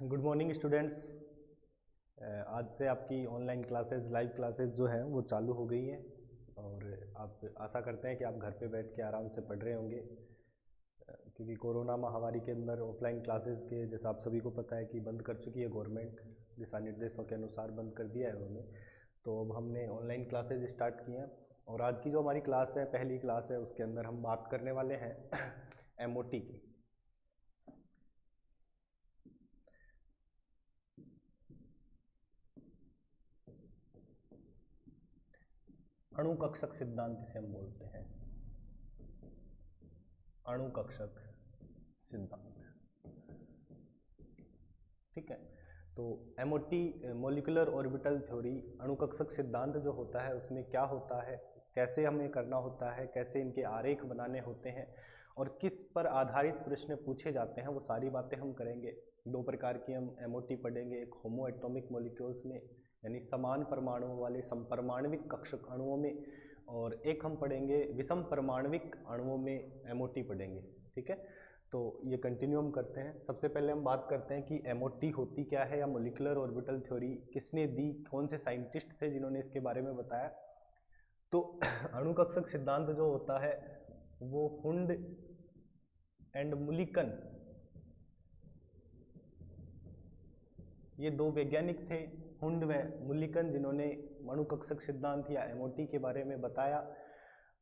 Good morning students. आज से आपकी ऑनलाइन क्लासेस, लाइव क्लासेस जो हैं वो चालू हो गई हैं और आप आशा करते हैं कि आप घर पे बैठ के आराम से पढ़ रहे होंगे, क्योंकि कोरोना महामारी के अंदर ऑफलाइन क्लासेस के जैसा आप सभी को पता है कि बंद कर चुकी है गवर्नमेंट, दिशा निर्देशों के अनुसार बंद कर दिया है उन्होंने। तो अब हमने ऑनलाइन क्लासेज स्टार्ट की हैं और आज की जो हमारी क्लास है, पहली क्लास है, उसके अंदर हम बात करने वाले हैं एमओटी की। अणुकक्षक सिद्धांत इसे हम बोलते हैं, अणुकक्षक सिद्धांत। ठीक है, तो एमओटी मॉलिक्यूलर ऑर्बिटल थ्योरी, अणुकक्षक सिद्धांत जो होता है उसमें क्या होता है, कैसे हमें करना होता है, कैसे इनके आरेख बनाने होते हैं और किस पर आधारित प्रश्न पूछे जाते हैं, वो सारी बातें हम करेंगे। दो प्रकार की हम एमओटी पढ़ेंगे, एक होमो एटॉमिक मॉलिक्यूल्स में यानी समान परमाणुओं वाले समपरमाणविक कक्षक अणुओं में, और एक हम पढ़ेंगे विषम परमाणविक अणुओं में एमओटी पढ़ेंगे। ठीक है, तो ये कंटिन्यू हम करते हैं। सबसे पहले हम बात करते हैं कि एमओटी होती क्या है या मॉलिक्यूलर ऑर्बिटल थ्योरी किसने दी, कौन से साइंटिस्ट थे जिन्होंने इसके बारे में बताया। तो अणुकक्षक सिद्धांत जो होता है वो हुंड एंड मुलिकन, ये दो वैज्ञानिक थे, हुंड व मुलिकन, जिन्होंने अणुकक्षक सिद्धांत या एमओटी के बारे में बताया।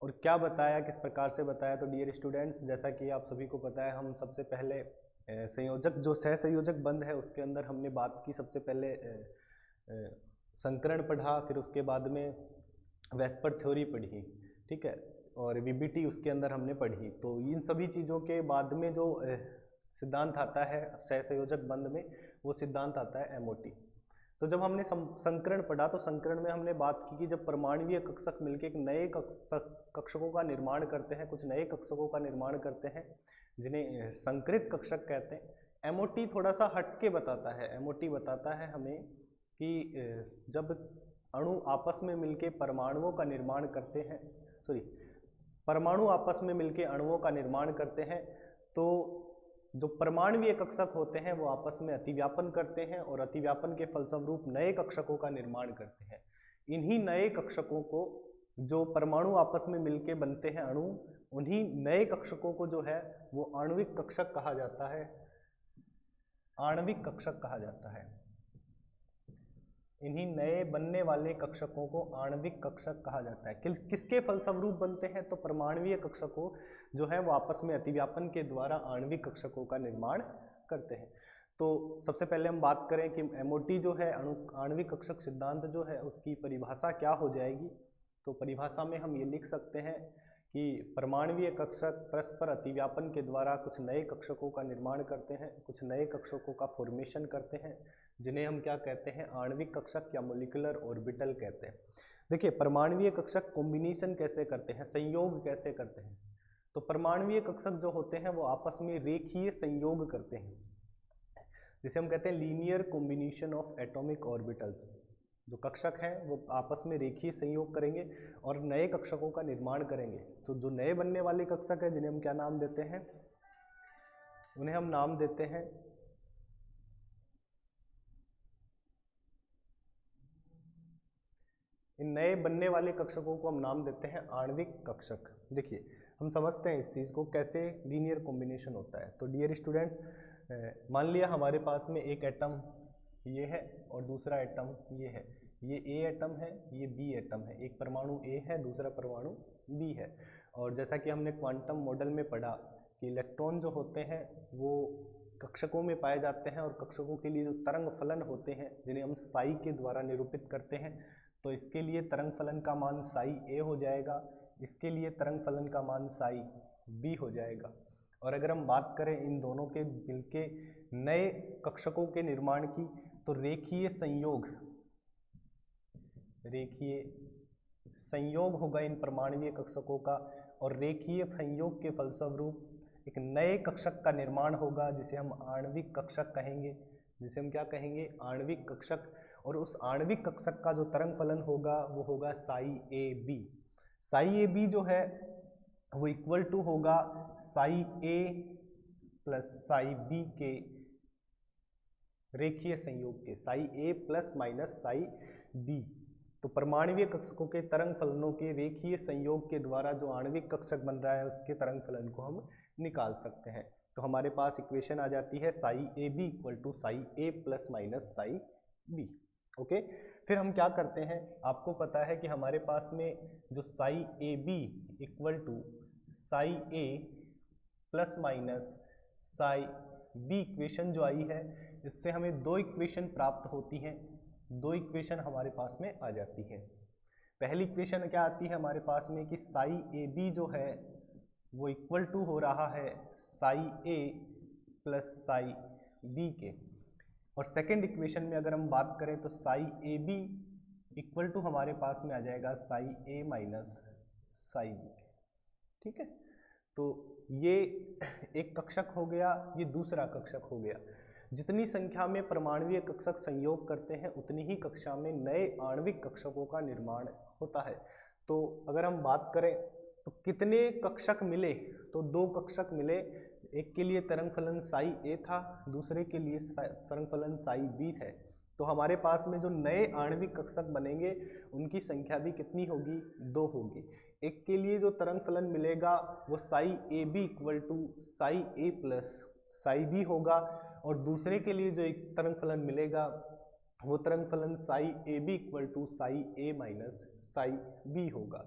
और क्या बताया, किस प्रकार से बताया, तो डियर स्टूडेंट्स, जैसा कि आप सभी को पता है, हम सबसे पहले संयोजक जो सहसंयोजक बंध है उसके अंदर हमने बात की। सबसे पहले संकरण पढ़ा, फिर उसके बाद में वेस्पर थ्योरी पढ़ी। ठीक है, और वीबीटी उसके अंदर हमने पढ़ी। तो इन सभी चीज़ों के बाद में जो सिद्धांत आता है सहसंयोजक बंध में, वो सिद्धांत आता है एमओटी। तो जब हमने संकरण पढ़ा तो संकरण में हमने बात की कि जब परमाणुीय कक्षक मिलकर एक नए कक्षकों का निर्माण करते हैं, कुछ नए कक्षकों का निर्माण करते हैं जिन्हें संकरित कक्षक कहते हैं। एमओटी थोड़ा सा हट के बताता है। एमओटी बताता है हमें कि जब अणु आपस में मिलके परमाणुओं का निर्माण करते हैं, परमाणु आपस में मिलके अणुओं का निर्माण करते हैं, तो जो परमाणुीय कक्षक होते हैं वो आपस में अतिव्यापन करते हैं और अतिव्यापन के फलस्वरूप नए कक्षकों का निर्माण करते हैं। इन्हीं नए कक्षकों को, जो परमाणु आपस में मिलके बनते हैं अणु, उन्हीं नए कक्षकों को जो है वो आणविक कक्षक कहा जाता है, आणविक कक्षक कहा जाता है। इन्हीं नए बनने वाले कक्षकों को आणविक कक्षक कहा जाता है। किसके फलस्वरूप बनते हैं, तो परमाणुीय कक्षकों जो है वो आपस में अतिव्यापन के द्वारा आणविक कक्षकों का निर्माण करते हैं। तो सबसे पहले हम बात करें कि एमओटी जो है, आणविक कक्षक सिद्धांत जो है, उसकी परिभाषा क्या हो जाएगी। तो परिभाषा में हम ये लिख सकते हैं कि परमाणुीय कक्षक परस्पर अतिव्यापन के द्वारा कुछ नए कक्षकों का निर्माण करते हैं, कुछ नए कक्षकों का फॉर्मेशन करते हैं, जिन्हें हम क्या कहते हैं, आणविक कक्षक या मॉलिक्यूलर ऑर्बिटल कहते हैं। देखिए, परमाणुीय कक्षक कॉम्बिनेशन कैसे करते हैं, संयोग कैसे करते हैं। तो परमाणुीय कक्षक जो होते हैं वो आपस में रेखीय संयोग करते हैं, जिसे हम कहते हैं linear combination of atomic orbitals. जो कक्षक हैं वो आपस में रेखीय संयोग करेंगे और नए कक्षकों का निर्माण करेंगे। तो जो नए बनने वाले कक्षक हैं, जिन्हें हम क्या नाम देते हैं, उन्हें हम नाम देते हैं इन नए बनने वाले कक्षकों को हम नाम देते हैं आणविक कक्षक। देखिए, हम समझते हैं इस चीज़ को कैसे लीनियर कॉम्बिनेशन होता है। तो डियर स्टूडेंट्स, मान लिया हमारे पास में एक एटम ये है और दूसरा एटम ये है, ये ए एटम है, ये बी एटम है, एक परमाणु ए है, दूसरा परमाणु बी है। और जैसा कि हमने क्वांटम मॉडल में पढ़ा कि इलेक्ट्रॉन जो होते हैं वो कक्षकों में पाए जाते हैं और कक्षकों के लिए जो तरंग फलन होते हैं, जिन्हें हम साई के द्वारा निरूपित करते हैं, तो इसके लिए तरंग फलन का मान साई ए हो जाएगा, इसके लिए तरंग फलन का मान साई बी हो जाएगा। और अगर हम बात करें इन दोनों के मिलके नए कक्षकों के निर्माण की, तो रेखीय संयोग होगा इन परमाणुीय कक्षकों का, और रेखीय संयोग के फलस्वरूप एक नए कक्षक का निर्माण होगा, जिसे हम आणविक कक्षक कहेंगे, जिसे हम क्या कहेंगे, आणविक कक्षक। और उस आणविक कक्षक का जो तरंग फलन होगा वो होगा psi A B. Psi A B जो है वो इक्वल टू होगा psi A plus psi B के रेखीय संयोग के, psi A plus minus psi B. तो परमाणुवीय कक्षकों के तरंग फलनों के रेखीय संयोग के द्वारा जो आणविक कक्षक बन रहा है उसके तरंग फलन को हम निकाल सकते हैं। तो हमारे पास इक्वेशन आ जाती है psi A B equal to psi A plus minus psi B. Okay, फिर हम क्या करते हैं, आपको पता है कि हमारे पास में जो psi A B equal to psi A plus minus psi B equation जो आई है, इससे हमें दो इक्वेशन प्राप्त होती हैं। दो इक्वेशन हमारे पास में आ जाती है। पहली इक्वेशन क्या आती है हमारे पास में कि साई ए बी जो है वो इक्वल टू हो रहा है psi A plus psi B के। और सेकंड इक्वेशन में अगर हम बात करें तो psi A B equal to हमारे पास में आ जाएगा psi A minus psi B के। ठीक है, तो ये एक कक्षक हो गया, ये दूसरा कक्षक हो गया। जितनी संख्या में परमाणुवीय कक्षक संयोग करते हैं उतनी ही कक्षा में नए आणविक कक्षकों का निर्माण होता है। तो अगर हम बात करें तो कितने कक्षक मिले, तो दो कक्षक मिले। एक के लिए तरंग फलन साई ए था, दूसरे के लिए तरंग फलन साई बी है। तो हमारे पास में जो नए आणविक कक्षक बनेंगे उनकी संख्या भी कितनी होगी, दो होगी। एक के लिए जो तरंग फलन मिलेगा वो psi A B equal to psi A plus psi B होगा, और दूसरे के लिए जो एक तरंग फलन मिलेगा वो तरंग फलन psi A B equal to psi A minus psi B होगा।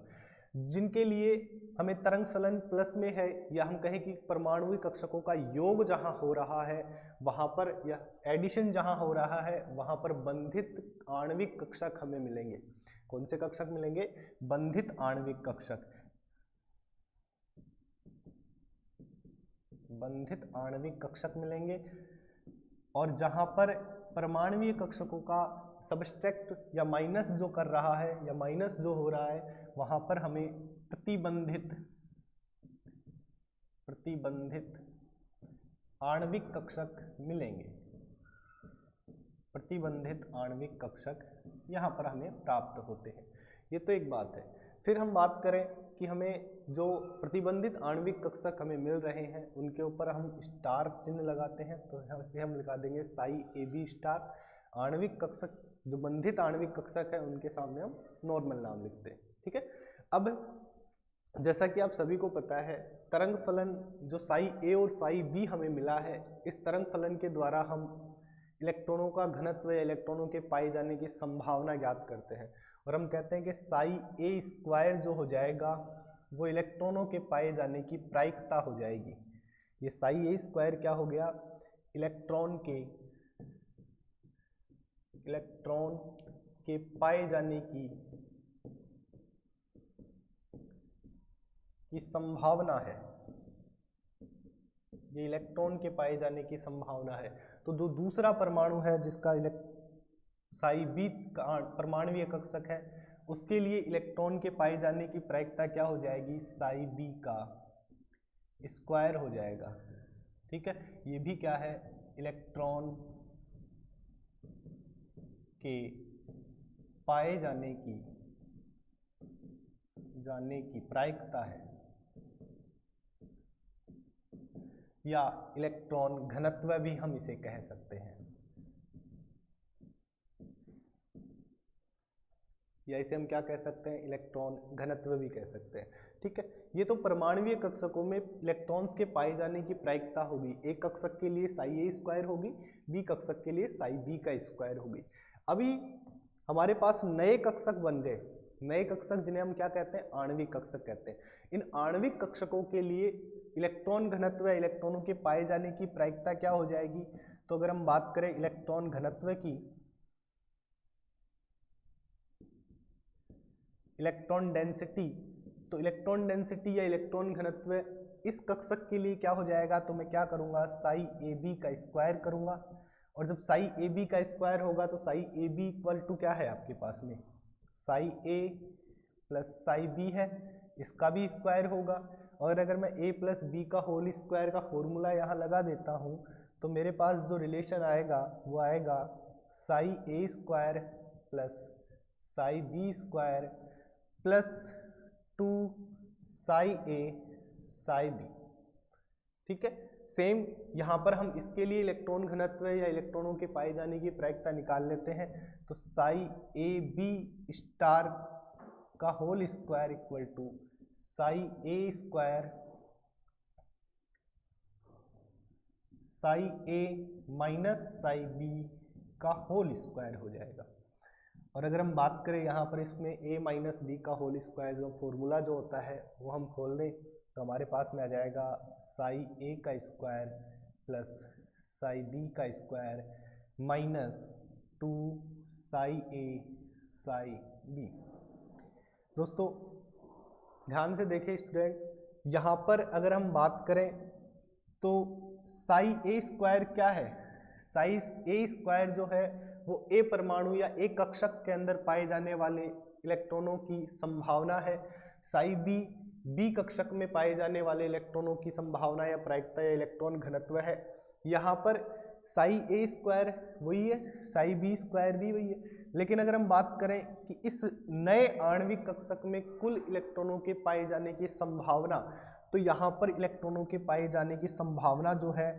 जिनके लिए हमें तरंग फलन प्लस में है, या हम कहें कि परमाणुवीय कक्षकों का योग जहां हो रहा है वहां पर, या एडिशन जहां हो रहा है वहां पर बंधित आणविक कक्षक हमें मिलेंगे। कौन से कक्षक मिलेंगे, बंधित आणविक कक्षक। बंधित आणविक कक्षक मिलेंगे, और जहां पर परमाणुवीय कक्षकों का सबस्ट्रैक्ट या माइनस जो कर रहा है या माइनस जो हो रहा है वहां पर हमें प्रतिबंधित आणविक कक्षक मिलेंगे। प्रतिबंधित आणविक कक्षक यहाँ पर हमें प्राप्त होते हैं। ये तो एक बात है। फिर हम बात करें कि हमें जो प्रतिबंधित आणविक कक्षक हमें मिल रहे हैं उनके ऊपर हम स्टार चिन्ह लगाते हैं। तो यहाँ से हम लिखा देंगे साई ए बी स्टार। आणविक कक्षक जो बंधित आणविक कक्षक है उनके सामने हम नॉर्मल नाम लिखते हैं। ठीक है, अब जैसा कि आप सभी को पता है तरंग फलन जो साई ए और साई बी हमें मिला है, इस तरंग फलन के द्वारा हम इलेक्ट्रॉनों का घनत्व या इलेक्ट्रॉनों के पाए जाने की संभावना ज्ञात करते हैं। और हम कहते हैं कि साई ए स्क्वायर जो हो जाएगा वो इलेक्ट्रॉनों के पाए जाने की प्रायिकता हो जाएगी। ये साई ए स्क्वायर क्या हो गया, इलेक्ट्रॉन के पाए जाने की संभावना है। ये इलेक्ट्रॉन के पाए जाने की संभावना है। तो जो दूसरा परमाणु है जिसका साई बी का परमाणुवीय कक्षक है उसके लिए इलेक्ट्रॉन के पाए जाने की प्रायिकता क्या हो जाएगी, साई बी का स्क्वायर हो जाएगा। ठीक है, ये भी क्या है, इलेक्ट्रॉन के पाए जाने की प्रायिकता है, या इलेक्ट्रॉन घनत्व भी हम इसे कह सकते हैं, या इसे हम क्या कह सकते हैं, इलेक्ट्रॉन घनत्व भी कह सकते हैं। ठीक है, ये तो परमाणुवीय कक्षकों में इलेक्ट्रॉन्स के पाए जाने की प्रायिकता होगी। एक कक्षक के लिए साई ए स्क्वायर होगी, बी कक्षक के लिए साई बी का स्क्वायर होगी। अभी हमारे पास नए कक्षक बन गए, नए कक्षक जिन्हें हम क्या कहते हैं, आणविक कक्षक कहते हैं। इन आणविक कक्षकों के लिए इलेक्ट्रॉन घनत्व या इलेक्ट्रॉनों के पाए जाने की प्रायिकता क्या हो जाएगी। तो अगर हम बात करें इलेक्ट्रॉन घनत्व की, इलेक्ट्रॉन डेंसिटी, तो इलेक्ट्रॉन डेंसिटी या इलेक्ट्रॉन घनत्व इस कक्षक के लिए क्या हो जाएगा, तो मैं क्या करूंगा, साई ए बी का स्क्वायर करूंगा। और जब साई ए बी का स्क्वायर होगा तो psi A B equal to क्या है आपके पास में, psi A plus psi B है, इसका भी स्क्वायर होगा। और अगर मैं ए प्लस बी का होल स्क्वायर का फॉर्मूला यहाँ लगा देता हूँ तो मेरे पास जो रिलेशन आएगा वो आएगा psi A square plus psi B square plus 2 psi A psi B. ठीक है। सेम यहाँ पर हम इसके लिए इलेक्ट्रॉन घनत्व या इलेक्ट्रॉनों के पाए जाने की प्रायिकता निकाल लेते हैं। तो साई ए बी स्टार का whole square equal to psi A square psi A minus psi B का होल स्क्वायर हो जाएगा। और अगर हम बात करें यहाँ पर इसमें a माइनस बी का होल स्क्वायर जो फॉर्मूला जो होता है वो हम खोल दें तो हमारे पास में आ जाएगा साई a का स्क्वायर प्लस साई b का square minus 2 Sai a Sai b। दोस्तों ध्यान से देखें स्टूडेंट्स, यहाँ पर अगर हम बात करें तो साई a स्क्वायर क्या है? साई a स्क्वायर जो है वो a परमाणु या a कक्षक के अंदर पाए जाने वाले इलेक्ट्रॉनों की संभावना है। साई b कक्षक में पाए जाने वाले इलेक्ट्रॉनों की संभावना या प्रायिकता या इलेक्ट्रॉन घनत्व है। यहाँ पर साई a स्क्वायर वही है, साई b स्क्वायर भी वही है, लेकिन अगर हम बात करें कि इस नए आणविक कक्षक में कुल इलेक्ट्रॉनों के पाए जाने की संभावना, तो यहाँ पर इलेक्ट्रॉनों के पाए जाने की संभावना जो है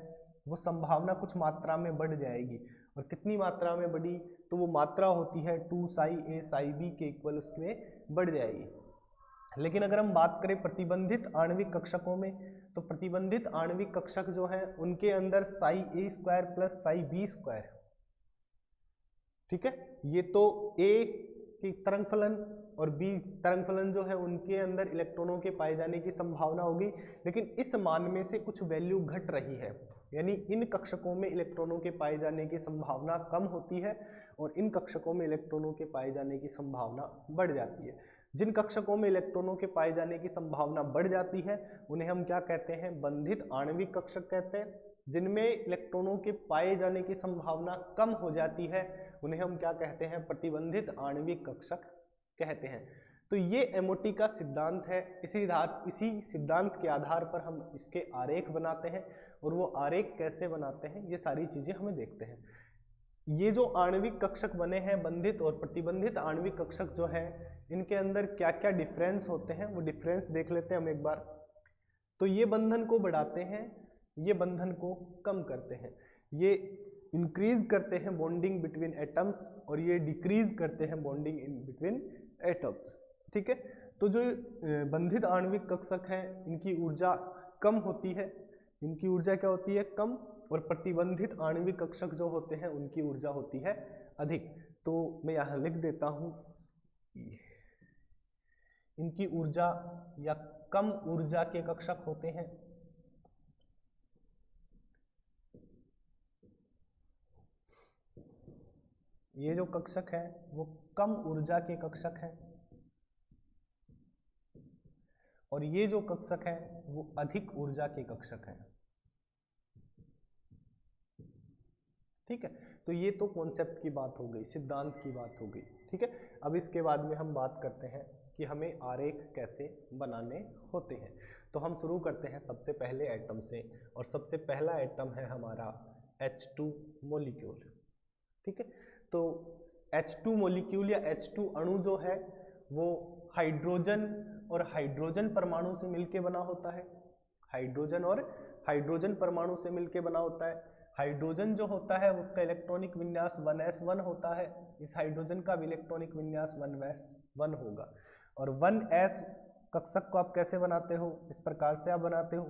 वो संभावना कुछ मात्रा में बढ़ जाएगी। और कितनी मात्रा में बढ़ी? तो वो मात्रा होती है 2 साई ए साई बी के इक्वल उसमें बढ़ जाएगी। लेकिन अगर हम बात करें प्रतिबंधित आणविक कक्षकों में, तो प्रतिबंधित आणविक कक्षक जो है उनके अंदर psi A square plus psi B square, ठीक है, ये तो ए की तरंग फलन और बी तरंग फलन जो है उनके अंदर इलेक्ट्रॉनों के पाए जाने की संभावना होगी। लेकिन इस मान में से कुछ वैल्यू घट रही है, यानी इन कक्षकों में इलेक्ट्रॉनों के पाए जाने की संभावना कम होती है और इन कक्षकों में इलेक्ट्रॉनों के पाए जाने की संभावना बढ़ जाती है। जिन कक्षकों में इलेक्ट्रॉनों के पाए जाने की संभावना बढ़ जाती है उन्हें हम क्या कहते हैं? बंधित आणविक कक्षक कहते हैं। जिनमें इलेक्ट्रॉनों के पाए जाने की संभावना कम हो जाती है उन्हें हम क्या कहते हैं? प्रतिबंधित आणविक कक्षक कहते हैं। तो ये एमओटी का सिद्धांत है। इसी सिद्धांत के आधार पर हम इसके आरेख बनाते हैं और वो आरेख कैसे बनाते हैं ये सारी चीजें हमें देखते हैं। ये जो आणविक कक्षक बने हैं बंधित और प्रतिबंधित आणविक कक्षक जो है इनके अंदर क्या क्या डिफरेंस होते हैं वो डिफरेंस देख लेते हैं हम एक बार। तो ये बंधन को बढ़ाते हैं, ये बंधन को कम करते हैं, ये इंक्रीज करते हैं बॉन्डिंग बिटवीन एटम्स और ये डिक्रीज करते हैं बॉन्डिंग इन बिटवीन एटम्स, ठीक है। तो जो बंधित आणविक कक्षक हैं इनकी ऊर्जा कम होती है, इनकी ऊर्जा क्या होती है? कम। और प्रतिबंधित आणविक कक्षक जो होते हैं उनकी ऊर्जा होती है अधिक। तो मैं यहाँ लिख देता हूँ इनकी ऊर्जा या कम ऊर्जा के कक्षक होते हैं ये जो कक्षक है वो कम ऊर्जा के कक्षक हैं और ये जो कक्षक है वो अधिक ऊर्जा के कक्षक हैं, ठीक है। तो ये तो कॉन्सेप्ट की बात हो गई, सिद्धांत की बात हो गई, ठीक है। अब इसके बाद में हम बात करते हैं कि हमें आरेख कैसे बनाने होते हैं। तो हम शुरू करते हैं सबसे पहले एटम से और सबसे पहला एटम है हमारा H2 मॉलिक्यूल, ठीक है। तो H2 मॉलिक्यूल या H2 अणु जो है वो हाइड्रोजन और हाइड्रोजन परमाणु से मिलके बना होता है। हाइड्रोजन और हाइड्रोजन परमाणु से मिलके बना होता है। हाइड्रोजन जो होता है उसका इलेक्ट्रॉनिक विन्यास 1s1 होता है। इस हाइड्रोजन का भी इलेक्ट्रॉनिक विन्यास 1s1 होगा। और 1s कक्षक को आप कैसे बनाते हो? इस प्रकार से आप बनाते हो,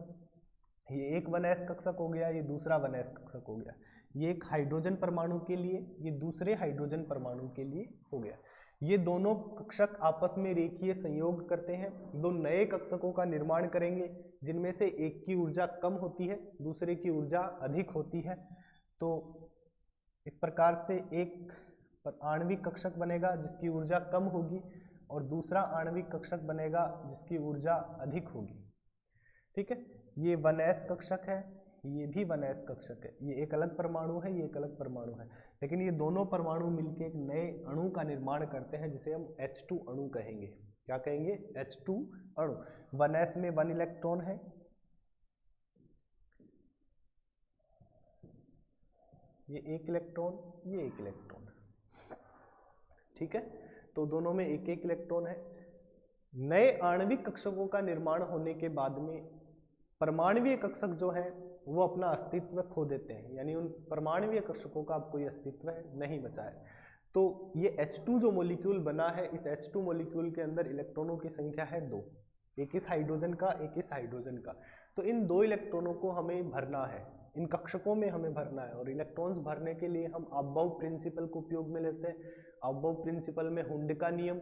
ये एक 1s कक्षक हो गया, ये दूसरा 1s कक्षक हो गया। ये एक हाइड्रोजन परमाणु के लिए, ये दूसरे हाइड्रोजन परमाणु के लिए हो गया। ये दोनों कक्षक आपस में रेखीय संयोग करते हैं, दो नए कक्षकों का निर्माण करेंगे जिनमें से एक की ऊर्जा कम होती है, दूसरे की ऊर्जा अधिक होती है। तो इस प्रकार से एक आणविक कक्षक बनेगा जिसकी ऊर्जा कम होगी और दूसरा आणविक कक्षक बनेगा जिसकी ऊर्जा अधिक होगी, ठीक है। ये 1s कक्षक है, ये भी 1s कक्षक है, ये एक अलग परमाणु है, ये एक अलग परमाणु है, लेकिन ये दोनों परमाणु मिलकर एक नए अणु का निर्माण करते हैं जिसे हम H2 अणु कहेंगे। क्या कहेंगे? H2 अणु। 1s में 1 इलेक्ट्रॉन है, ये एक इलेक्ट्रॉन, ये एक इलेक्ट्रॉन, ठीक है। तो दोनों में एक एक इलेक्ट्रॉन है। नए आणविक कक्षकों का निर्माण होने के बाद में परमाणुीय कक्षक जो है वो अपना अस्तित्व खो देते हैं, यानी उन परमाणुीय कक्षकों का अब कोई अस्तित्व नहीं बचा है। तो ये H2 जो मॉलिक्यूल बना है, इस H2 मॉलिक्यूल के अंदर इलेक्ट्रॉनों की संख्या है 2, एक इस हाइड्रोजन का, एक इस हाइड्रोजन का। तो इन 2 इलेक्ट्रॉनों को हमें भरना है, इन कक्षकों में हमें भरना है। और इलेक्ट्रॉन्स भरने के लिए हम अबव प्रिंसिपल को उपयोग में लेते हैं। अबव प्रिंसिपल में हुंड का नियम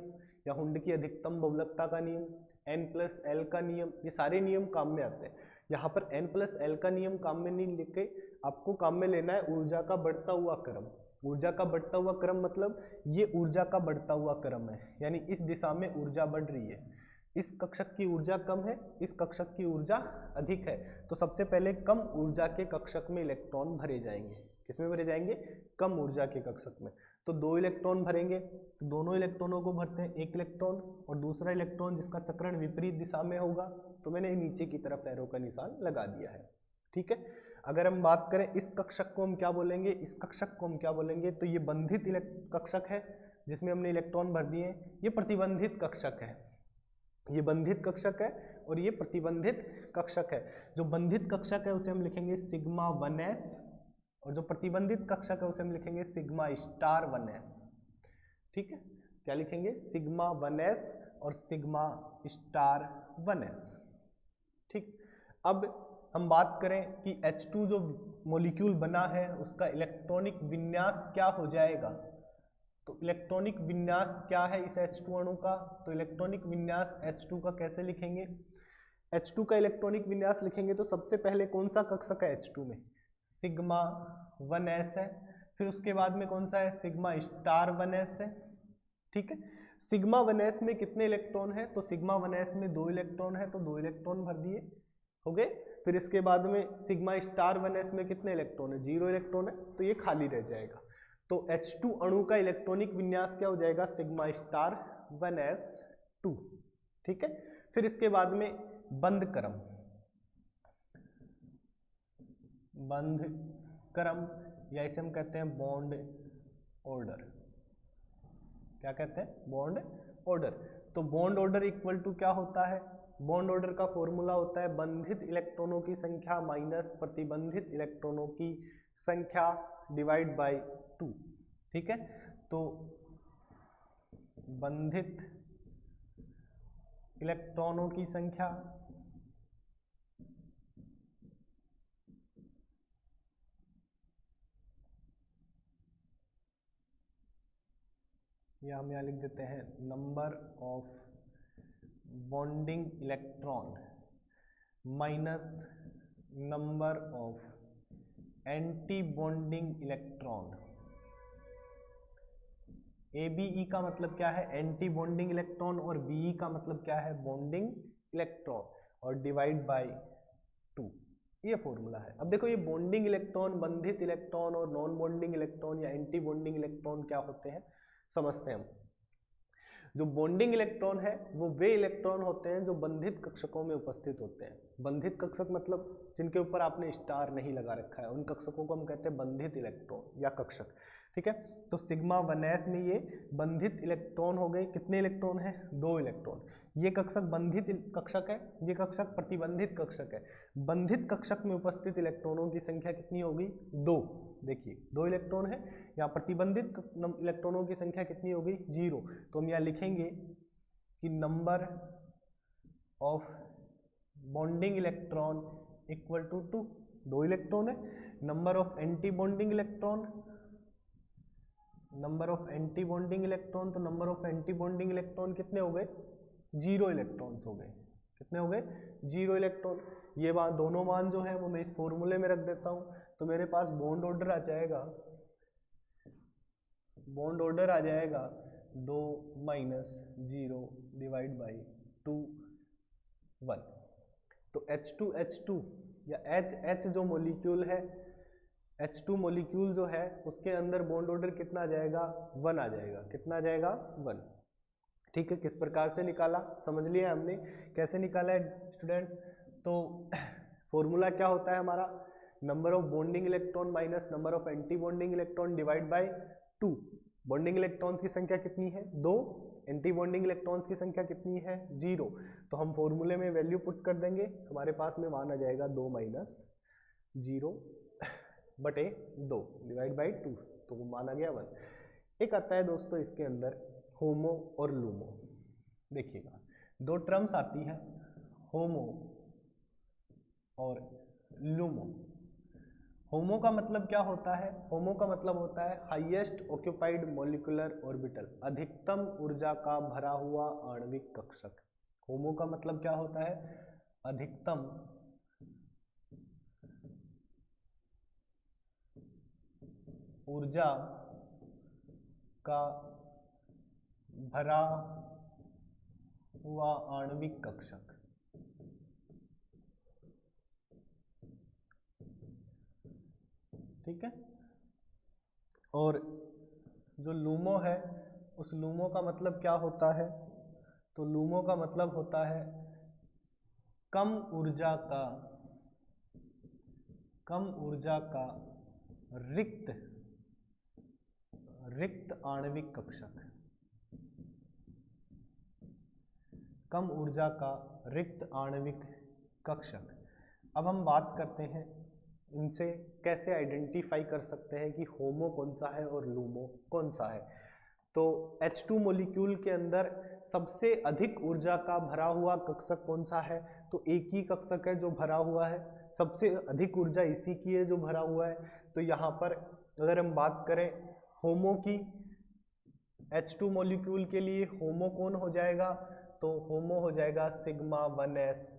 या हुंड की अधिकतम बहुलकता का नियम, N+L का नियम, ये सारे नियम काम में आते हैं। यहाँ पर N+L का नियम काम में नहीं लेके आपको काम में लेना है ऊर्जा का बढ़ता हुआ क्रम। ऊर्जा का बढ़ता हुआ क्रम मतलब ये ऊर्जा का बढ़ता हुआ क्रम है, यानी इस दिशा में ऊर्जा बढ़ रही है। इस कक्षक की ऊर्जा कम है, इस कक्षक की ऊर्जा अधिक है। तो सबसे पहले कम ऊर्जा के कक्षक में इलेक्ट्रॉन भरे जाएंगे। किसमें भरे जाएंगे? कम ऊर्जा के कक्षक में। तो 2 इलेक्ट्रॉन भरेंगे, तो दोनों इलेक्ट्रॉनों को भरते हैं, एक इलेक्ट्रॉन और दूसरा इलेक्ट्रॉन जिसका चक्रण विपरीत दिशा में होगा। तो मैंने नीचे की तरफ एरो का निशान लगा दिया है, ठीक है। अगर हम बात करें इस कक्षक को हम क्या बोलेंगे, इस कक्षक को हम क्या बोलेंगे, तो ये बंधित कक्षक है जिसमें हमने इलेक्ट्रॉन भर दिए। ये प्रतिबंधित कक्षक है, ये बंधित कक्षक है और ये प्रतिबंधित कक्षक है। जो बंधित कक्षक है उसे हम लिखेंगे सिग्मा 1s और जो प्रतिबंधित कक्षक है उसे हम लिखेंगे सिग्मा स्टार 1s, ठीक है। क्या लिखेंगे? सिग्मा 1s और सिग्मा स्टार 1s, ठीक। अब हम बात करें कि H2 जो मॉलिक्यूल बना है उसका इलेक्ट्रॉनिक विन्यास क्या हो जाएगा। तो इलेक्ट्रॉनिक विन्यास क्या है इस H2 अणु का? तो इलेक्ट्रॉनिक विन्यास H2 का कैसे लिखेंगे? H2 का इलेक्ट्रॉनिक विन्यास लिखेंगे तो सबसे पहले कौन सा कक्षक है H2 में? सिग्मा 1s है। फिर उसके बाद में कौन सा है? सिग्मा स्टार 1s है, ठीक है। सिग्मा 1s में कितने इलेक्ट्रॉन है? तो सिग्मा 1s में 2 इलेक्ट्रॉन है, तो 2 इलेक्ट्रॉन भर दिए, हो गए। फिर इसके बाद में सिग्मा स्टार 1s में कितने इलेक्ट्रॉन है? 0 इलेक्ट्रॉन है, तो ये खाली रह जाएगा। तो H2 अणु का इलेक्ट्रॉनिक विन्यास क्या हो जाएगा? सिग्मा स्टार 1s2, ठीक है। फिर इसके बाद में बंध क्रम, बंध क्रम या इसे हम कहते हैं बॉन्ड ऑर्डर। क्या कहते हैं? Bond order. तो बॉन्ड ऑर्डर इक्वल टू क्या होता है? बॉन्ड ऑर्डर का फॉर्मूला होता है बंधित इलेक्ट्रॉनों की संख्या माइनस प्रतिबंधित इलेक्ट्रॉनों की संख्या डिवाइड बाय 2, ठीक है। तो बंधित इलेक्ट्रॉनों की संख्या या हम यहाँ लिख देते हैं number of bonding electron minus number of anti bonding electron. ABE का मतलब क्या है? एंटी बॉन्डिंग इलेक्ट्रॉन, और BE का मतलब क्या है? बॉन्डिंग इलेक्ट्रॉन, और डिवाइड बाय 2, ये फॉर्मूला है। अब देखो ये बॉन्डिंग इलेक्ट्रॉन, बंधित इलेक्ट्रॉन और नॉन बॉन्डिंग इलेक्ट्रॉन या एंटी बॉन्डिंग इलेक्ट्रॉन क्या होते हैं समझते हैं हम। जो बॉन्डिंग इलेक्ट्रॉन है वो वे इलेक्ट्रॉन होते हैं जो बंधित कक्षकों में उपस्थित होते हैं। बंधित कक्षक मतलब जिनके ऊपर आपने स्टार नहीं लगा रखा है, उन कक्षकों को हम कहते हैं बंधित इलेक्ट्रॉन या कक्षक, ठीक है। तो सिग्मा 1s में ये बंधित इलेक्ट्रॉन हो गए। कितने इलेक्ट्रॉन है? 2 इलेक्ट्रॉन। ये कक्षक बंधित कक्षक है, ये कक्षक प्रतिबंधित कक्षक है। बंधित कक्षक में उपस्थित इलेक्ट्रॉनों की संख्या कितनी होगी? 2। देखिए 2 इलेक्ट्रॉन है। यहाँ प्रतिबंधित इलेक्ट्रॉनों की संख्या कितनी होगी? 0। तो हम यहाँ लिखेंगे कि number of bonding electron equal to 2। 2 electron है। Number of anti bonding electron, number of anti bonding electron, तो number of anti bonding electron कितने हो गए? 0 इलेक्ट्रॉन्स हो गए। कितने हो गए? 0 इलेक्ट्रॉन। ये बात दोनों मान जो है वो मैं इस फॉर्मूले में रख देता हूँ, तो मेरे पास बॉन्ड ऑर्डर आ जाएगा, बॉन्ड ऑर्डर आ जाएगा 2 माइनस 0 डिवाइड बाई 2 1। तो H2 या H जो मॉलिक्यूल है, H2 मॉलिक्यूल जो है उसके अंदर बॉन्ड ऑर्डर कितना आ जाएगा? 1 आ जाएगा। कितना आ जाएगा? 1, ठीक है। किस प्रकार से निकाला समझ लिया हमने, कैसे निकाला है स्टूडेंट्स। तो फॉर्मूला क्या होता है हमारा? Number of bonding electron minus number of anti bonding electron divide by 2। Bonding electrons की संख्या कितनी है 2, एंटी बॉन्डिंग इलेक्ट्रॉन्स की संख्या कितनी है 0। तो हम फॉर्मूले में वैल्यू पुट कर देंगे, हमारे पास में मान आ जाएगा 2 माइनस 0 बटे 2 डिवाइड बाई 2, तो वो मान आ गया 1। एक आता है दोस्तों इसके अंदर होमो और लूमो। देखिएगा दो टर्म्स आती हैं होमो और लूमो। होमो का मतलब क्या होता है, होमो का मतलब होता है हाईएस्ट ऑक्यूपाइड मॉलिक्यूलर ऑर्बिटल, अधिकतम ऊर्जा का भरा हुआ आणविक कक्षक। होमो का मतलब क्या होता है, अधिकतम ऊर्जा का भरा हुआ आणविक कक्षक। ठीक है। और जो लूमो है उस लूमो का मतलब क्या होता है, तो लूमो का मतलब होता है कम ऊर्जा का रिक्त आणविक कक्षक। कम ऊर्जा का रिक्त आणविक कक्षक। अब हम बात करते हैं इनसे कैसे आइडेंटिफाई कर सकते हैं कि होमो कौन सा है और लूमो कौन सा है। तो H2 मॉलिक्यूल के अंदर सबसे अधिक ऊर्जा का भरा हुआ कक्षक कौन सा है, तो एक ही कक्षक है जो भरा हुआ है, सबसे अधिक ऊर्जा इसी की है जो भरा हुआ है। तो यहाँ पर अगर हम बात करें होमो की, H2 मॉलिक्यूल के लिए होमो कौन हो जाएगा, तो होमो हो जाएगा sigma 1s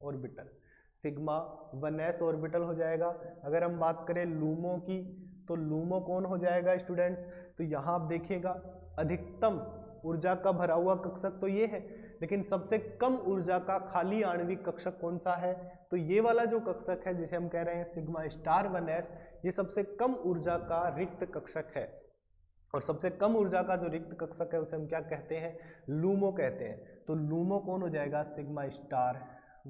orbital, sigma 1s orbital हो जाएगा। अगर हम बात करें लूमो की, तो लूमो कौन हो जाएगा स्टूडेंट्स, तो यहाँ आप देखिएगा अधिकतम ऊर्जा का भरा हुआ कक्षक तो ये है, लेकिन सबसे कम ऊर्जा का खाली आणविक कक्षक कौन सा है, तो ये वाला जो कक्षक है जिसे हम कह रहे हैं सिग्मा स्टार 1s, ये सबसे कम ऊर्जा का रिक्त कक्षक है। और सबसे कम ऊर्जा का जो रिक्त कक्षक है उसे हम क्या कहते हैं, लूमो कहते हैं। तो लूमो कौन हो जाएगा, सिग्मा स्टार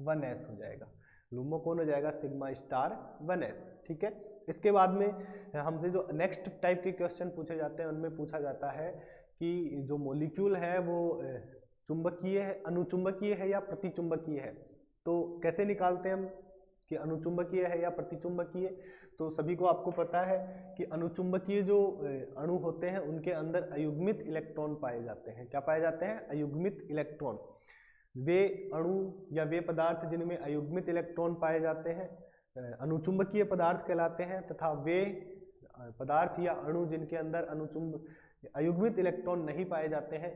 1s हो जाएगा। लूमो कौन हो जाएगा, सिग्मा स्टार 1s। ठीक है। इसके बाद में हमसे जो नेक्स्ट टाइप के क्वेश्चन पूछे जाते हैं उनमें पूछा जाता है कि जो मॉलिक्यूल है वो चुंबकीय है, अनुचुंबकीय है या प्रतिचुंबकीय है। तो कैसे निकालते हैं हम कि अनुचुंबकीय है या प्रतिचुंबकीय। तो सभी को आपको पता है कि अनुचुंबकीय जो अणु होते हैं उनके अंदर अयुग्मित इलेक्ट्रॉन पाए जाते हैं। क्या पाए जाते हैं, अयुग्मित इलेक्ट्रॉन। वे अणु या वे पदार्थ जिनमें अयुग्मित इलेक्ट्रॉन पाए जाते हैं अनुचुंबकीय पदार्थ कहलाते हैं, तथा वे पदार्थ या अणु जिनके अंदर अयुग्मित इलेक्ट्रॉन नहीं पाए जाते हैं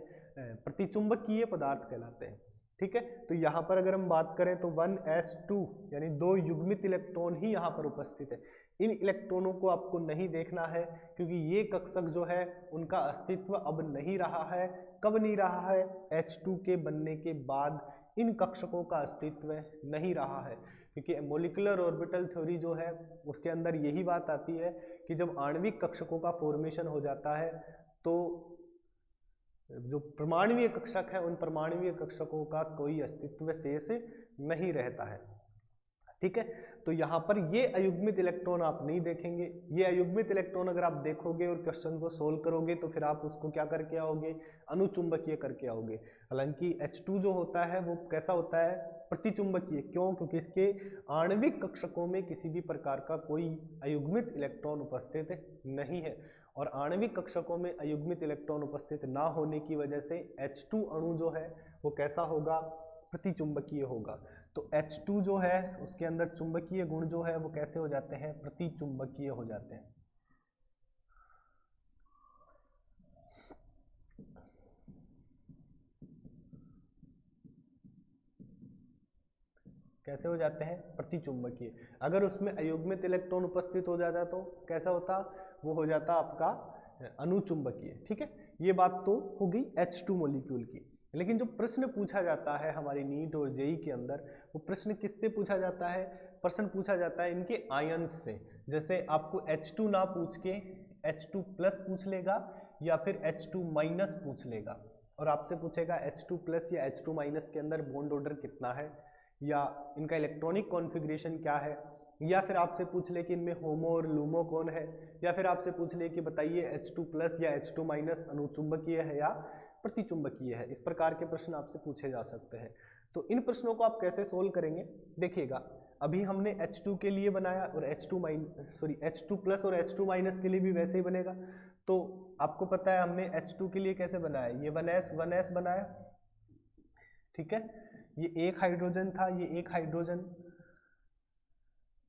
प्रतिचुंबकीय पदार्थ कहलाते हैं। ठीक है। तो यहाँ पर अगर हम बात करें तो 1s2 यानी 2 युग्मित इलेक्ट्रॉन ही यहाँ पर उपस्थित है। इन इलेक्ट्रॉनों को आपको नहीं देखना है क्योंकि ये कक्षक जो है उनका अस्तित्व अब नहीं रहा है। कब नहीं रहा है, H2 के बनने के बाद इन कक्षकों का अस्तित्व नहीं रहा है, क्योंकि मॉलिक्यूलर ऑर्बिटल थ्योरी जो है उसके अंदर यही बात आती है कि जब आणविक कक्षकों का फॉर्मेशन हो जाता है तो जो परमाणुवीय कक्षक है उन परमाणुवीय कक्षकों का कोई अस्तित्व शेष नहीं रहता है। ठीक है। तो यहाँ पर ये अयुग्मित इलेक्ट्रॉन आप नहीं देखेंगे। ये अयुग्मित इलेक्ट्रॉन अगर आप देखोगे और क्वेश्चन को सोल्व करोगे तो फिर आप उसको क्या करके आओगे, अनुचुंबकीय करके आओगे। हालांकि H2 जो होता है वो कैसा होता है, प्रतिचुंबकीय। क्यों, क्योंकि इसके आणविक कक्षकों में किसी भी प्रकार का कोई अयुग्मित इलेक्ट्रॉन उपस्थित नहीं है। और आणविक कक्षकों में अयुग्मित इलेक्ट्रॉन उपस्थित ना होने की वजह से H2 अणु जो है वो कैसा होगा, प्रतिचुंबकीय होगा। तो H2 जो है उसके अंदर चुंबकीय गुण जो है वो कैसे हो जाते हैं, प्रतिचुंबकीय हो जाते हैं। कैसे हो जाते हैं, प्रतिचुंबकीय। अगर उसमें अयुग्मित इलेक्ट्रॉन उपस्थित हो जाता तो कैसा होता, वो हो जाता आपका अनुचुंबकीय। ठीक है। ये बात तो हो गई H2 मॉलिक्यूल की। लेकिन जो प्रश्न पूछा जाता है हमारी नीट और जेई के अंदर, वो प्रश्न किससे पूछा जाता है, प्रश्न पूछा जाता है इनके आयंस से। जैसे आपको H2 ना पूछ के H2 प्लस पूछ लेगा या फिर H2 माइनस पूछ लेगा, और आपसे पूछेगा H2 प्लस या H2 माइनस के अंदर बॉन्ड ऑर्डर कितना है या इनका इलेक्ट्रॉनिक कॉन्फ़िगरेशन क्या है। या फिर आपसे पूछ ले कि इनमें होमो और लूमो कौन है, या फिर आपसे पूछ ले कि बताइए H2+ या H2- अनुचुंबकीय है या प्रतिचुंबकीय है। इस प्रकार के प्रश्न आपसे पूछे जा सकते हैं। तो इन प्रश्नों को आप कैसे सोल्व करेंगे, देखिएगा अभी हमने H2 के लिए बनाया और H2+ और H2- के लिए भी वैसे ही बनेगा। तो आपको पता है हमने H2 के लिए कैसे बनाया, ये 1s बनाया, ठीक है, ये एक हाइड्रोजन था, ये एक हाइड्रोजन,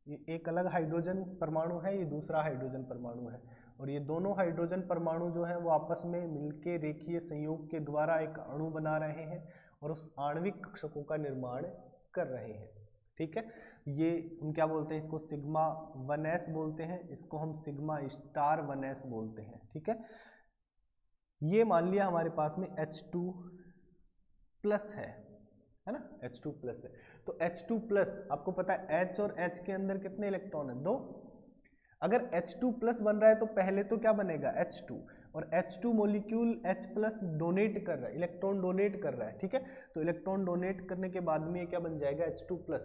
ये एक अलग हाइड्रोजन परमाणु है, ये दूसरा हाइड्रोजन परमाणु है, और ये दोनों हाइड्रोजन परमाणु जो है वो आपस में मिलके रेखीय संयोग के द्वारा एक अणु बना रहे हैं और उस आणविक कक्षकों का निर्माण कर रहे हैं, ठीक है। ये हम क्या बोलते हैं, इसको सिग्मा 1s बोलते हैं, इसको हम सिग्मा स्टार 1s बोलते हैं, ठीक है। ये मान लिया हमारे पास में H2+ है ना, H2+ है। तो H2+ आपको पता है H और H के अंदर कितने इलेक्ट्रॉन है, 2। अगर H2+ बन रहा है तो पहले तो क्या बनेगा, H2, और H2 मॉलिक्यूल H+ डोनेट कर रहा है, इलेक्ट्रॉन डोनेट कर रहा है, ठीक है। तो इलेक्ट्रॉन डोनेट करने के बाद में ये क्या बन जाएगा, H2+।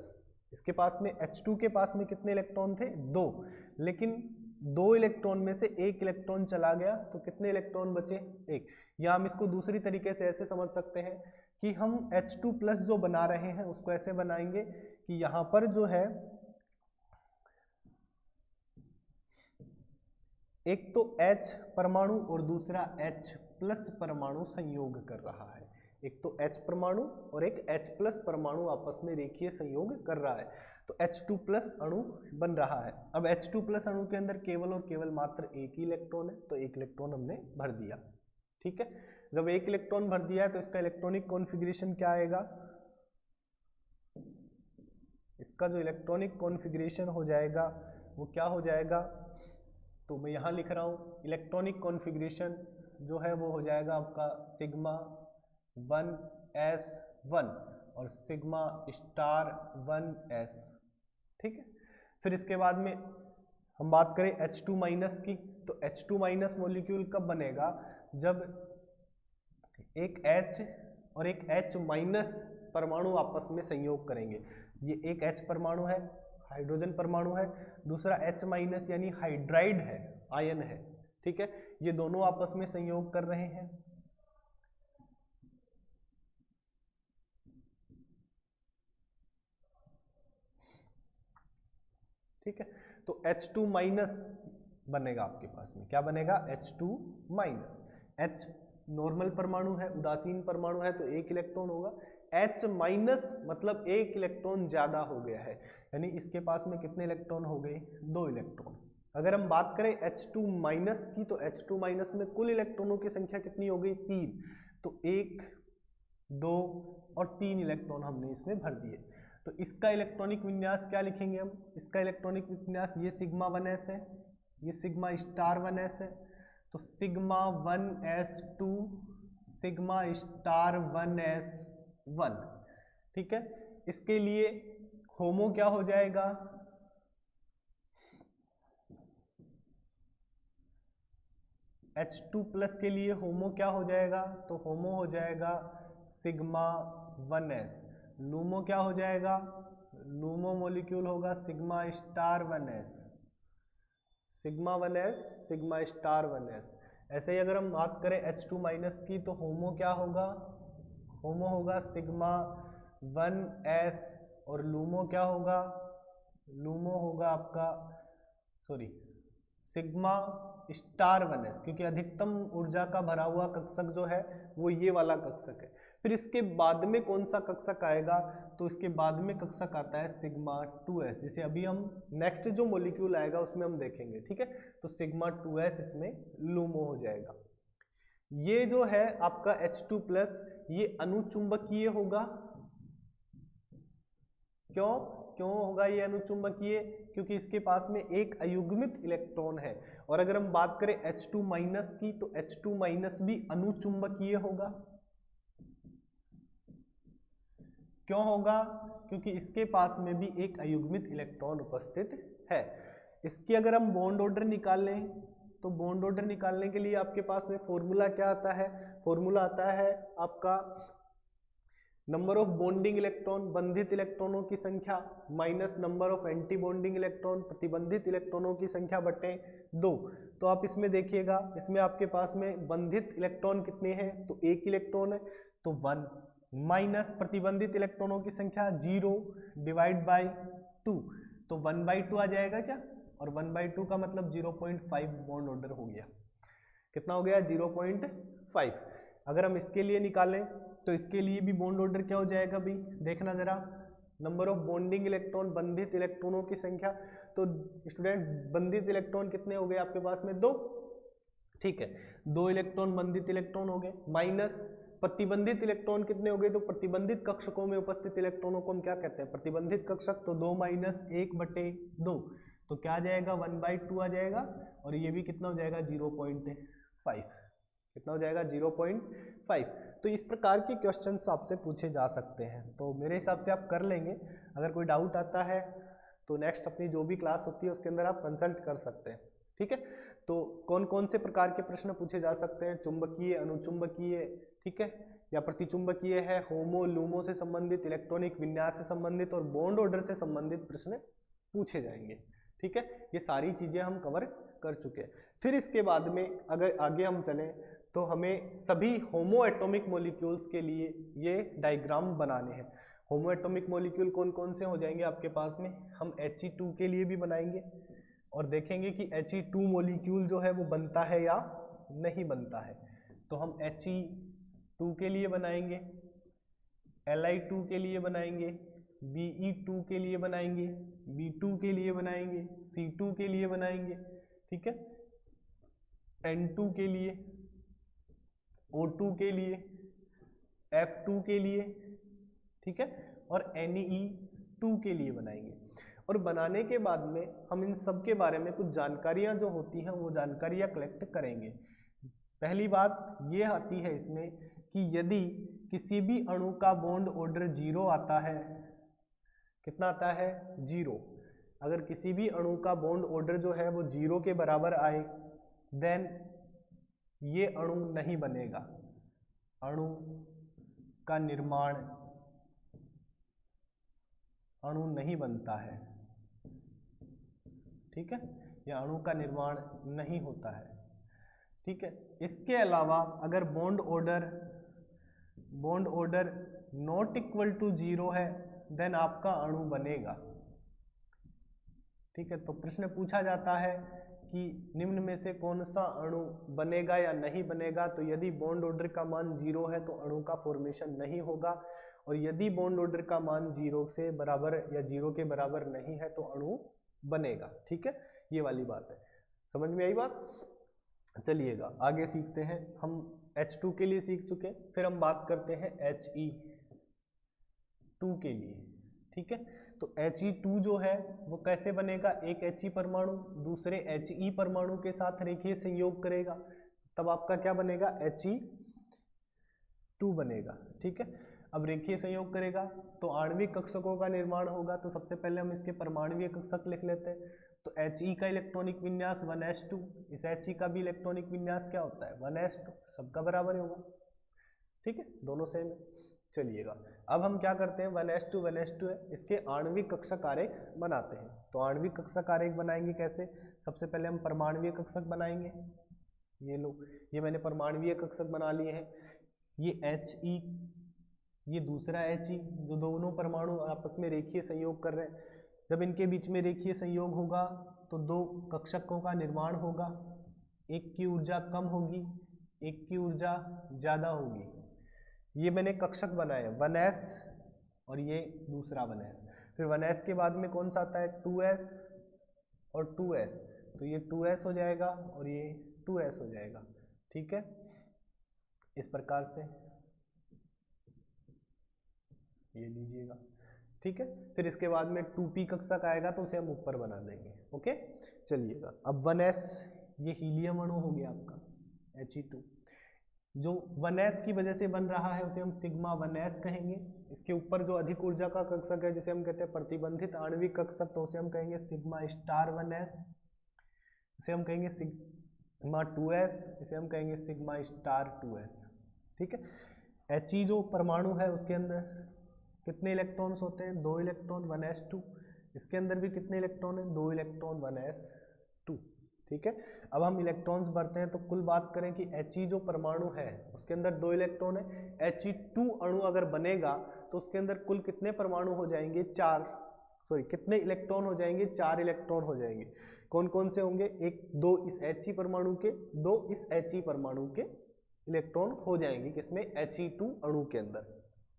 इसके पास में H2 के पास में कितने इलेक्ट्रॉन थे, 2, लेकिन 2 इलेक्ट्रॉन में से 1 इलेक्ट्रॉन चला गया तो कितने इलेक्ट्रॉन बचे, 1। या हम इसको दूसरी तरीके से ऐसे समझ सकते हैं कि हम H2+ जो बना रहे हैं उसको ऐसे बनाएंगे कि यहाँ पर जो है एक तो H परमाणु और दूसरा H+ परमाणु संयोग कर रहा है, एक तो H परमाणु और एक H+ परमाणु आपस में रेखीय संयोग कर रहा है, तो H2+ अणु बन रहा है। अब H2+ अणु के अंदर केवल और केवल मात्र एक ही इलेक्ट्रॉन है, तो एक इलेक्ट्रॉन हमने भर दिया, ठीक है। जब एक इलेक्ट्रॉन भर दिया है तो इसका इलेक्ट्रॉनिक कॉन्फ़िगरेशन क्या आएगा, इसका जो इलेक्ट्रॉनिक कॉन्फ़िगरेशन हो जाएगा वो क्या हो जाएगा, तो मैं यहाँ लिख रहा हूँ इलेक्ट्रॉनिक कॉन्फ़िगरेशन जो है वो हो जाएगा आपका सिग्मा 1s1 और सिग्मा स्टार 1s, ठीक है। फिर इसके बाद में हम बात करें H2- की, तो H2- मॉलिक्यूल कब बनेगा, जब एक H और एक H- परमाणु आपस में संयोग करेंगे। ये एक H परमाणु है, हाइड्रोजन परमाणु है, दूसरा H- यानी हाइड्राइड है, आयन है, ठीक है। ये दोनों आपस में संयोग कर रहे हैं, ठीक है। तो H2- बनेगा आपके पास में, क्या बनेगा, H2-। H नॉर्मल परमाणु है, उदासीन परमाणु है, तो एक इलेक्ट्रॉन होगा। H- मतलब एक इलेक्ट्रॉन ज्यादा हो गया है, यानी इसके पास में कितने इलेक्ट्रॉन हो गए, 2 इलेक्ट्रॉन। अगर हम बात करें H2- की, तो H2- में कुल इलेक्ट्रॉनों की संख्या कितनी हो गई, 3, तो 1, 2 और 3 इलेक्ट्रॉन हमने इसमें भर दिए। तो इसका इलेक्ट्रॉनिक विन्यास क्या लिखेंगे हम, इसका इलेक्ट्रॉनिक विन्यास ये सिग्मा 1s है, ये सिग्मा स्टार 1s है, तो sigma 1s2 sigma star 1s1, ठीक है। इसके लिए होमो क्या हो जाएगा, H2+ के लिए होमो क्या हो जाएगा, तो होमो हो जाएगा सिग्मा 1s। लूमो क्या हो जाएगा, लूमो मॉलिक्यूल होगा sigma star 1s, sigma 1s sigma star 1s। ऐसे ही अगर हम बात करें H2- की, तो होमो क्या होगा, होमो होगा सिग्मा 1s और लूमो क्या होगा, लूमो होगा आपका सिग्मा स्टार 1s, क्योंकि अधिकतम ऊर्जा का भरा हुआ कक्षक जो है वो ये वाला कक्षक है। फिर इसके बाद में कौन सा कक्षक आएगा, तो इसके बाद में कक्षक आता है सिग्मा 2s, जिसे अभी हम नेक्स्ट जो मॉलिक्यूल आएगा उसमें हम देखेंगे, ठीक है। तो सिग्मा 2s इसमें लूमो हो जाएगा। ये जो है आपका H2+ ये अनुचुंबकीय होगा, क्यों होगा ये अनुचुंबकीय, क्योंकि इसके पास में एक अयुग्मित इलेक्ट्रॉन है। और अगर हम बात करें H2- की, तो H2- भी अनुचुंबकीय होगा, क्यों होगा, क्योंकि इसके पास में भी एक अयुग्मित इलेक्ट्रॉन उपस्थित है। इसकी अगर हम बॉन्ड ऑर्डर निकाल लें, तो बॉन्ड ऑर्डर निकालने के लिए आपके पास में फॉर्मूला क्या आता है, फॉर्मूला आता है आपका नंबर ऑफ बॉन्डिंग इलेक्ट्रॉन बंधित इलेक्ट्रॉनों की संख्या minus number of anti bonding electron प्रतिबंधित इलेक्ट्रॉनों की संख्या बटे 2। तो आप इसमें देखिएगा, इसमें आपके पास में बंधित इलेक्ट्रॉन कितने हैं, तो एक इलेक्ट्रॉन है तो 1 माइनस प्रतिबंधित इलेक्ट्रॉनों की संख्या 0 डिवाइड बाई 2, तो 1/2 आ जाएगा क्या, और 1/2 का मतलब 0.5 बॉन्ड ऑर्डर हो गया। कितना हो गया, 0.5। अगर हम इसके लिए निकालें तो इसके लिए भी बॉन्ड ऑर्डर क्या हो जाएगा भाई, देखना जरा, नंबर ऑफ बॉन्डिंग इलेक्ट्रॉन बंधित इलेक्ट्रॉनों की संख्या, तो स्टूडेंट्स बंधित इलेक्ट्रॉन कितने हो गए आपके पास में, 2, ठीक है, 2 इलेक्ट्रॉन बंधित इलेक्ट्रॉन हो गए, माइनस प्रतिबंधित इलेक्ट्रॉन कितने हो गए, तो प्रतिबंधित कक्षकों में उपस्थित इलेक्ट्रॉनों को हम क्या कहते हैं, प्रतिबंधित कक्षक, तो 2 माइनस 1/2, तो क्या आ जाएगा 1/2 आ जाएगा, और ये भी कितना हो जाएगा 0.5, कितना हो जाएगा 0.5। तो इस प्रकार के क्वेश्चंस आपसे पूछे जा सकते हैं, तो मेरे हिसाब से आप कर लेंगे। अगर कोई डाउट आता है तो नेक्स्ट अपनी जो भी क्लास होती है उसके अंदर आप कंसल्ट कर सकते हैं, ठीक है। तो कौन कौन से प्रकार के प्रश्न पूछे जा सकते हैं, चुंबकीय, अनुचुंबकीय, ठीक है, या प्रतिचुंबकीय है, होमो लूमो से संबंधित, इलेक्ट्रॉनिक विन्यास से संबंधित और बॉन्ड ऑर्डर से संबंधित प्रश्न पूछे जाएंगे, ठीक है। ये सारी चीजें हम कवर कर चुके हैं। फिर इसके बाद में अगर आगे हम चलें तो हमें सभी होमो एटॉमिक मॉलिक्यूल्स के लिए ये डायग्राम बनाने हैं। होमो एटॉमिक मॉलिक्यूल कौन कौन से हो जाएंगे आपके पास में, हम He2 के लिए भी बनाएंगे और देखेंगे कि He2 मॉलिक्यूल जो है वो बनता है या नहीं बनता है। तो हम He2 के लिए बनाएंगे, Li2 के लिए बनाएंगे, Be2 के लिए बनाएंगे, B2 के लिए बनाएंगे, C2 के लिए बनाएंगे, ठीक है, N2 के लिए, O2 के लिए, F2 के लिए, ठीक है, और Ne2 के लिए बनाएंगे। और बनाने के बाद में हम इन सब के बारे में कुछ जानकारियां जो होती हैं वो जानकारियां कलेक्ट करेंगे। पहली बात ये आती है इसमें कि यदि किसी भी अणु का बॉन्ड ऑर्डर 0 आता है, कितना आता है 0, अगर किसी भी अणु का बॉन्ड ऑर्डर जो है वो 0 के बराबर आए देन ये अणु नहीं बनेगा, अणु का निर्माण, अणु नहीं बनता है, ठीक है, या अणु का निर्माण नहीं होता है, ठीक है। इसके अलावा अगर bond order not equal to 0 है देन आपका अणु बनेगा, ठीक है। तो प्रश्न पूछा जाता है कि निम्न में से कौन सा अणु बनेगा या नहीं बनेगा, तो यदि बॉन्ड ऑर्डर का मान 0 है तो अणु का फॉर्मेशन नहीं होगा, और यदि बॉन्ड ऑर्डर का मान 0 से बराबर या 0 के बराबर नहीं है तो अणु बनेगा, ठीक है। ये वाली बात है, समझ में आई बात। चलिएगा आगे सीखते हैं। हम H2 के लिए सीख चुके, फिर हम बात करते हैं He2 के लिए, ठीक है। तो He2 जो है वो कैसे बनेगा, एक He परमाणु दूसरे He परमाणु के साथ रेखीय संयोग करेगा, तब आपका क्या बनेगा, He2 बनेगा, ठीक है। अब रेखीय संयोग करेगा तो आणविक कक्षकों का निर्माण होगा, तो सबसे पहले हम इसके परमाणुीय कक्षक लिख लेते हैं। तो He का इलेक्ट्रॉनिक विन्यास 1s2, इस He का भी इलेक्ट्रॉनिक विन्यास क्या होता है 1s2, सबका बराबर होगा, ठीक है, दोनों सेम है। चलिएगा अब हम क्या करते हैं, 1s2 है, इसके आणविक कक्षक आरेख बनाते हैं। तो आणविक कक्षक आरेख बनाएंगे कैसे, सबसे पहले हम परमाणुीय कक्षक बनाएंगे, ये लो, ये मैंने परमाणुीय कक्षक बना लिए हैं। ये He, ये दूसरा He, जो दोनों परमाणु आपस में रेखीय संयोग कर रहे हैं, जब इनके बीच में रेखीय संयोग होगा तो दो कक्षकों का निर्माण होगा, एक की ऊर्जा कम होगी, एक की ऊर्जा ज़्यादा होगी। ये मैंने कक्षक बनाए 1s और ये दूसरा 1s, फिर 1s के बाद में कौन सा आता है 2s और 2s, तो ये 2s हो जाएगा और ये 2s हो जाएगा, ठीक है, इस प्रकार से ये लीजिएगा, ठीक है। फिर इसके बाद में 2p कक्षक आएगा तो उसे हम ऊपर बना देंगे, ओके। चलिएगा अब 1s, ये हीलियम अणु हो गया आपका He2, जो 1s की वजह से बन रहा है उसे हम सिग्मा 1s कहेंगे। इसके ऊपर जो अधिक ऊर्जा का कक्षक है जिसे हम कहते हैं प्रतिबंधित आणविक कक्षक, तो उसे हम कहेंगे सिग्मा स्टार 1s, इसे हम कहेंगे सिग्मा 2s, इसे हम कहेंगे सिग्मा स्टार 2s, ठीक है। He जो परमाणु है उसके अंदर कितने इलेक्ट्रॉन्स होते हैं? 2 इलेक्ट्रॉन 1s2। इसके अंदर भी कितने इलेक्ट्रॉन हैं? 2 इलेक्ट्रॉन 1s2। ठीक है, अब हम इलेक्ट्रॉन्स भरते हैं तो कुल बात करें कि He जो परमाणु है उसके अंदर 2 इलेक्ट्रॉन है। He2 अणु अगर बनेगा तो उसके अंदर कुल कितने परमाणु हो जाएंगे? कितने इलेक्ट्रॉन हो जाएंगे? 4 इलेक्ट्रॉन हो जाएंगे। कौन कौन से होंगे? 2 इस He परमाणु के, 2 इस He परमाणु के इलेक्ट्रॉन हो जाएंगे किसमें? He2 अणु के अंदर।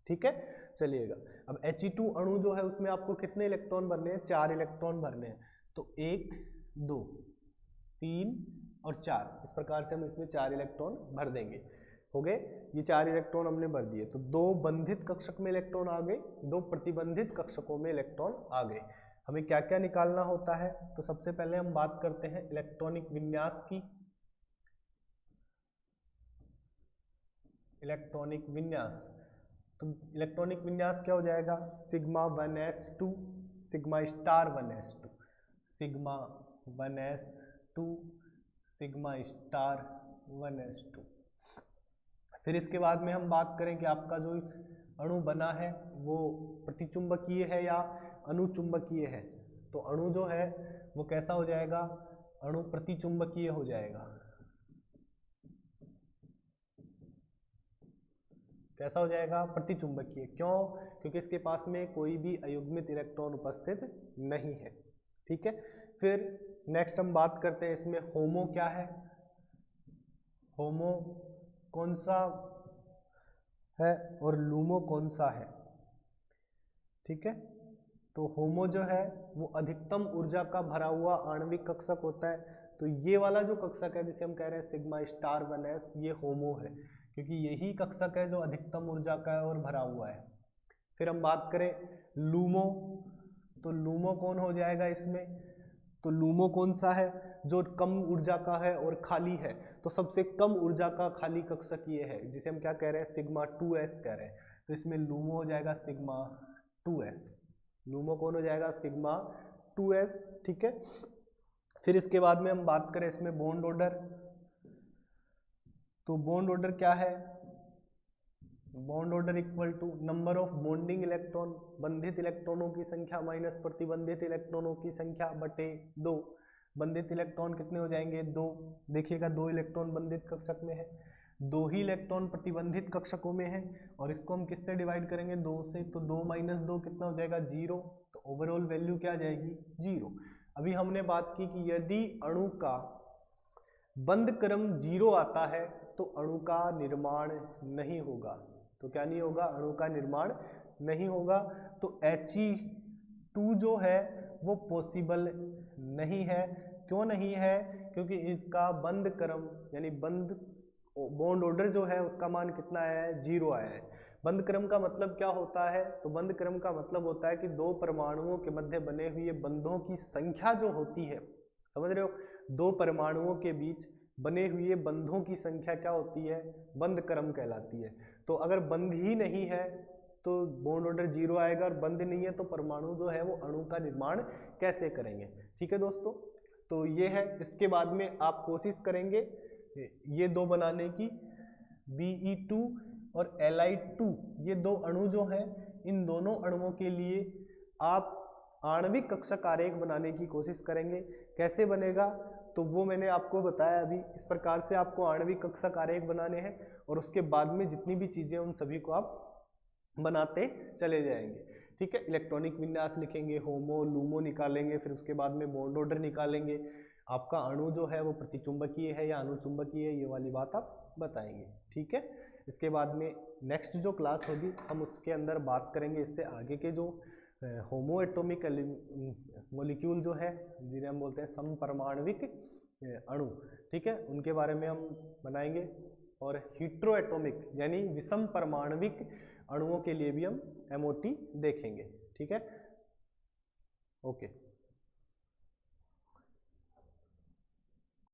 ठीक है, चलिएगा। अब He2 अणु जो है उसमें आपको कितने इलेक्ट्रॉन भरने हैं? 4 इलेक्ट्रॉन भरने हैं। तो 1 2 3 और 4, इस प्रकार से हम इसमें 4 इलेक्ट्रॉन भर देंगे। हो गए, ये 4 इलेक्ट्रॉन हमने भर दिए। तो 2 बंधित कक्षक में इलेक्ट्रॉन आ गए, 2 प्रतिबंधित कक्षकों में इलेक्ट्रॉन आ गए। हमें क्या क्या निकालना होता है? तो सबसे पहले हम बात करते हैं इलेक्ट्रॉनिक विन्यास की। इलेक्ट्रॉनिक विन्यास, तो इलेक्ट्रॉनिक विन्यास क्या हो जाएगा? Sigma 1s2 sigma star 1s2, sigma 1s2 sigma star 1s2। फिर इसके बाद में हम बात करें कि आपका जो अणु बना है वो प्रतिचुंबकीय है या अनुचुंबकीय है। तो अणु जो है वो कैसा हो जाएगा? अणु प्रतिचुंबकीय हो जाएगा। कैसा हो जाएगा? प्रतिचुंबकीय। क्यों? क्योंकि इसके पास में कोई भी अयुग्मित इलेक्ट्रॉन उपस्थित नहीं है। ठीक है, फिर नेक्स्ट हम बात करते हैं इसमें होमो क्या है। होमो कौन सा है और लूमो कौन सा है? ठीक है, तो होमो जो है वो अधिकतम ऊर्जा का भरा हुआ आणविक कक्षक होता है। तो ये वाला जो कक्षक है जिसे हम कह रहे हैं सिग्मा स्टार 1s, ये होमो है क्योंकि यही कक्षक है जो अधिकतम ऊर्जा का है और भरा हुआ है। फिर हम बात करें लूमो, तो लूमो कौन हो जाएगा इसमें? तो लूमो कौन सा है? जो कम ऊर्जा का है और खाली है। तो सबसे कम ऊर्जा का खाली कक्षक ये है जिसे हम क्या कह रहे हैं? सिग्मा 2s कह रहे हैं। तो इसमें लूमो हो जाएगा सिग्मा 2s। लूमो कौन हो जाएगा? Sigma 2s। ठीक है, फिर इसके बाद में हम बात करें इसमें बॉन्ड ऑर्डर, तो बॉन्ड ऑर्डर क्या है? Bond order equal to number of bonding electron, बंधित इलेक्ट्रॉनों की संख्या माइनस प्रतिबंधित इलेक्ट्रॉनों की संख्या बटे 2। बंधित इलेक्ट्रॉन कितने हो जाएंगे? 2। देखिएगा 2 इलेक्ट्रॉन बंधित कक्षक में है, 2 ही इलेक्ट्रॉन प्रतिबंधित कक्षकों में है। और इसको हम किससे डिवाइड करेंगे? 2 से। तो 2 - 2 कितना हो जाएगा? 0। तो ओवरऑल वैल्यू क्या आ जाएगी? 0। अभी हमने बात की कि यदि अणु का बंध क्रम 0 आता है तो अणु का निर्माण नहीं होगा। तो क्या नहीं होगा? अणु का निर्माण नहीं होगा। तो He2 जो है वो पॉसिबल नहीं है। क्यों नहीं है? क्योंकि इसका बंध क्रम यानी बॉन्ड ऑर्डर जो है उसका मान कितना आया है? 0 आया है। बंध क्रम का मतलब क्या होता है? तो बंध क्रम का मतलब होता है कि 2 परमाणुओं के मध्य बने हुए बंधों की संख्या जो होती है, समझ रहे हो? 2 परमाणुओं के बीच बने हुए बंधों की संख्या क्या होती है? बंध क्रम कहलाती है। तो अगर बंध ही नहीं है तो बॉन्ड ऑर्डर 0 आएगा, और बंध नहीं है तो परमाणु जो है वो अणु का निर्माण कैसे करेंगे? ठीक है दोस्तों, तो ये है। इसके बाद में आप कोशिश करेंगे ये 2 बनाने की, Be2 और Li2, ये 2 अणु जो हैं, इन दोनों अणुओं के लिए आप आणविक कक्षक आरेख बनाने की कोशिश करेंगे। कैसे बनेगा? तो वो मैंने आपको बताया अभी। इस प्रकार से आपको आणविक कक्षक आरेख बनाने हैं और उसके बाद में जितनी भी चीज़ें उन सभी को आप बनाते चले जाएंगे। ठीक है, इलेक्ट्रॉनिक विन्यास लिखेंगे, होमो लूमो निकालेंगे, फिर उसके बाद में बॉन्ड ऑर्डर निकालेंगे, आपका अणु जो है वो प्रतिचुंबकीय है या अनुचुंबकीय है, ये वाली बात आप बताएंगे। ठीक है, इसके बाद में नेक्स्ट जो क्लास होगी हम उसके अंदर बात करेंगे इससे आगे के जो होमो एटॉमिक मॉलिक्यूल जो है जिन्हें हम बोलते हैं समपरमाणविक अणु, ठीक है, उनके बारे में हम बनाएंगे। और हीट्रो एटॉमिक यानी विषम परमाणविक अणुओं के लिए भी हम MOT देखेंगे। ठीक है, ओके।